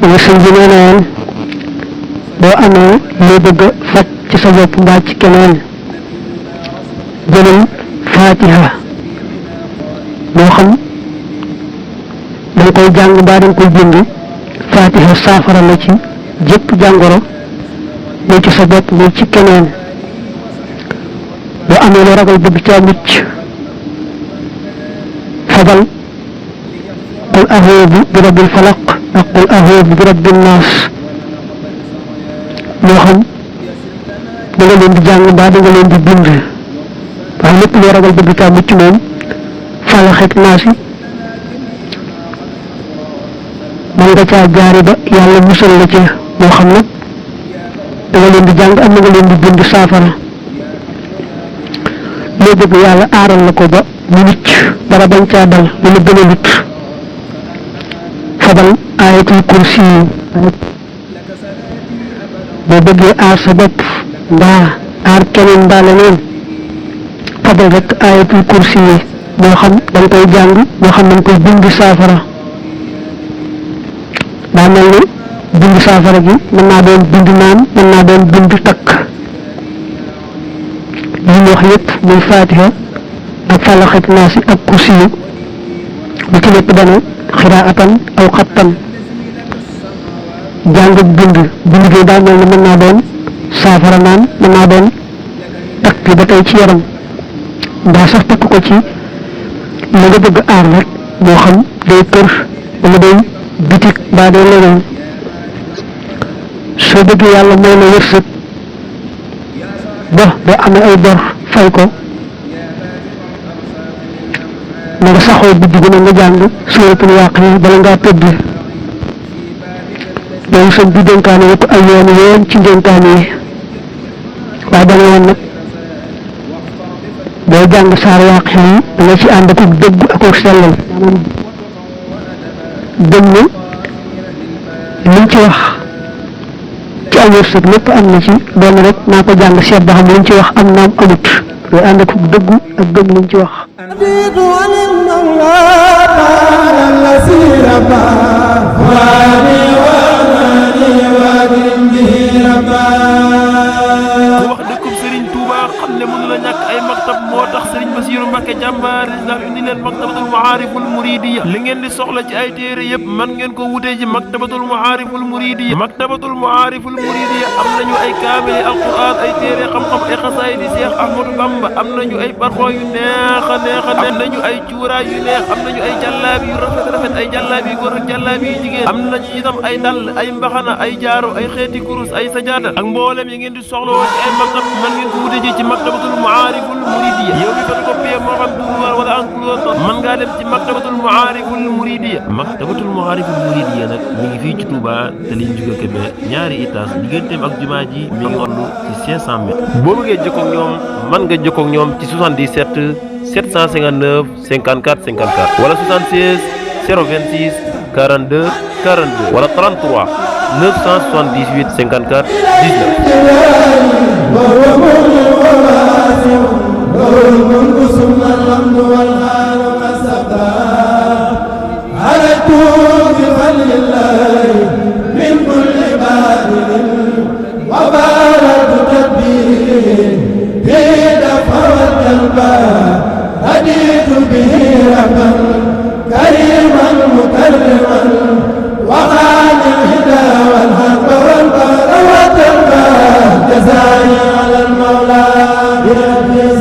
wala sëñ bi nee na woon boo amee loo bëgg a faj ci sa bopp mbaa ci keneen jëlal Fatiha moo xam danga koy jàng mbaa danga koy bind Fatiha saafara la ci jëpp jàngoro muy ci sa bopp muy ci keneen boo amee loo ragal bëgg caa mucc fabal qul a'uudu bi rabbil falaq ak qul a'uudu bi rabbin naas moo xam da nga leen di jàng mbaa da nga leen di bind waaye lépp loo ragal bëgg caa mucc moom falax ak naas yi man nga caa jaari ba yàlla musal la ci moo xam nag da nga leen di jàng am na nga leen di bind saafara loo bëgg yàlla aaral la ko ba mu mucc dara bañ caa dal lu la gën a lut fabal ayatul kursi yi boo bëggee aar sa bopp mbaa aar keneen mbaa leneen fabal rek ayatul kursi yi moo xam dañ koy jàng moo xam dañ koy bind saafara daa mel ni bind saafara gi mën naa doon bind naan mën naa doon bind takk li ñu wax yëpp muy Fatiha ak falax ak naasi ak kursi yi bu ci nekk dana xiraatan aw xattan jàng bind gi daa mel ni mën naa doon saafara naan mën naa doon takk ba tey ci yaram mbaa sax takk ko ci la nga bëgg aar rek moo xam day kër wala day bitik mbaa day leneen soo bëggee yàlla may la wërsëg ba boo amee ay bor fay ko na nga saxoo guddi gi nga jàng suuratul Waaqiya bala ngaa tëdd loolu sëñ bi dénkaane ko ay yoon ci dénkaane yi waaye dana woon nag boo jàng saar Waaqiya yi da nga ci ànd ak dëgg ak sellal maanaam gëm ne liñ ci wax ci ay wërsëg lépp am na ci doon rek naa ko jàng seet ba xam liñ ci wax am naam amut yooyu ànd ak dëggu ak gëm liñ ci wax jàmbaar islam indi leen maktabatul maariful muridiya li ngeen di soxla ci ay téere yëpp man ngeen ko wutee ji maktabatul maariful muridiya maktabatul maariful muridiya am nañu ay kaamili alquran ay téere xam-xam ay xasaay di Seex Ahmadu Bamba am nañu ay parfum yu neex a neex a am nañu ay cuuraay yu neex am nañu ay jàllaabi yu rafet ay jàllaabi yu góor ak jàllaabi yu jigéen am nañu itam ay dàll ay mbaxana ay jaaro ay xeeti kurus ay sajaada ak mboolem yi ngeen di soxla woon ci ay maktab man ngeen ko wutee ji ci maktabatul maariful muridiya yow mi photocopie moo xam wala encore mën ngaa dem ci maktabatul maariful muridiya maktabatul maariful muridiya nag mi ngi fii ci Touba te liñ jóge Kébé ñaari étage digganteem ak jumaa ji mi ngi toll ci 500 mètres boo bëggee jokkoo ak ñoom mën nga jokkoo ak ñoom ci 77 759 54 54 wala 76 026 42 42 wala 33 978 54 19 والملك ثم الحمد والخير والسبا عليت بفضل الله من كل بادل وبارك تدبير في دفع الجلبا هديت به ربا كريما مكرما وخان الهدى والحق والبر والتربى جزائي على المولى بربي